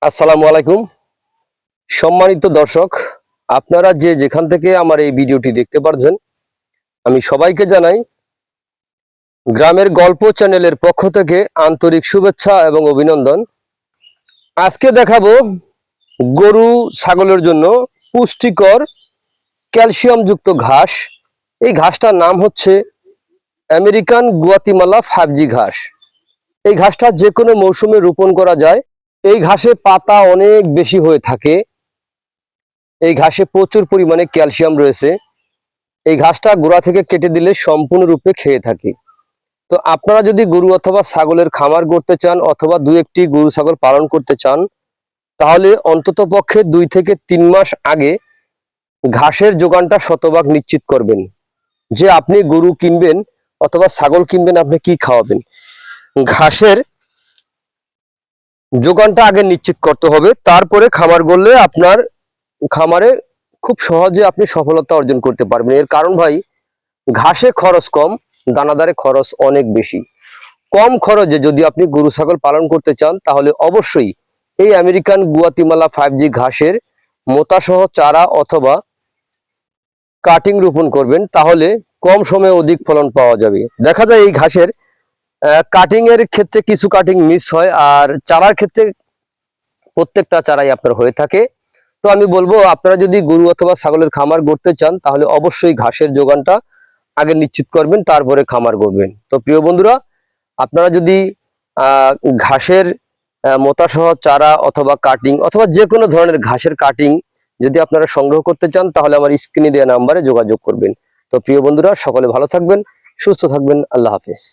আসসালামু আলাইকুম সম্মানিত দর্শক, আপনারা যে যেখান থেকে আমার এই ভিডিওটি দেখতে পাচ্ছেন, আমি সবাইকে জানাই গ্রামের গল্প চ্যানেলের পক্ষ থেকে আন্তরিক শুভেচ্ছা এবং অভিনন্দন। আজকে দেখাবো গরু ছাগলের জন্য পুষ্টিকর ক্যালসিয়ামযুক্ত ঘাস। এই ঘাসটার নাম হচ্ছে আমেরিকান গুয়াতিমালা 5G ঘাস। এই ঘাসটা যে কোনো মৌসুমে রোপণ করা যায়। এই ঘাসে পাতা অনেক বেশি হয়ে থাকে। এই ঘাসে প্রচুর পরিমাণে ক্যালসিয়াম রয়েছে। এই ঘাসটা গোড়া থেকে কেটে দিলে সম্পূর্ণরূপে খেয়ে থাকে। তো আপনারা যদি গরু অথবা ছাগলের খামার করতে চান অথবা দু একটি গরু ছাগল পালন করতে চান, তাহলে অন্তত পক্ষে 2 থেকে 3 মাস আগে ঘাসের যোগানটা শতভাগ নিশ্চিত করবেন। যে আপনি গরু কিনবেন অথবা ছাগল কিনবেন, আপনি কি খাওয়াবেন, ঘাসের যোগানটা আগে নিশ্চিত করতে হবে। তারপরে খামার করলে আপনার খামারে খুব সহজে আপনি সফলতা অর্জন করতে পারবেন। এর কারণ ভাই, ঘাসে খরচ কম, দানাদারে খরচ অনেক বেশি। কম খরচে যদি আপনি গরু ছাগল পালন করতে চান, তাহলে অবশ্যই এই আমেরিকান গুয়াতিমালা 5G ঘাসের মোতাসহ চারা অথবা কাটিং রোপণ করবেন, তাহলে কম সময়ে অধিক ফলন পাওয়া যাবে। দেখা যায় এই ঘাসের কাটিং এর ক্ষেত্রে কিছু কাটিং মিস হয়, আর চারার ক্ষেত্রে প্রত্যেকটা চারাই আপনার হয়ে থাকে। তো আমি বলবো, আপনারা যদি গরু অথবা ছাগলের খামার করতে চান, তাহলে অবশ্যই ঘাসের যোগানটা আগে নিশ্চিত করবেন, তারপরে খামার করবেন। তো প্রিয় বন্ধুরা, আপনারা যদি ঘাসের মোতাসহ চারা অথবা কাটিং অথবা যে কোনো ধরনের ঘাসের কাটিং যদি আপনারা সংগ্রহ করতে চান, তাহলে আমার স্ক্রিনে দেওয়া নাম্বারে যোগাযোগ করবেন। তো প্রিয় বন্ধুরা, সকলে ভালো থাকবেন, সুস্থ থাকবেন। আল্লাহ হাফেজ।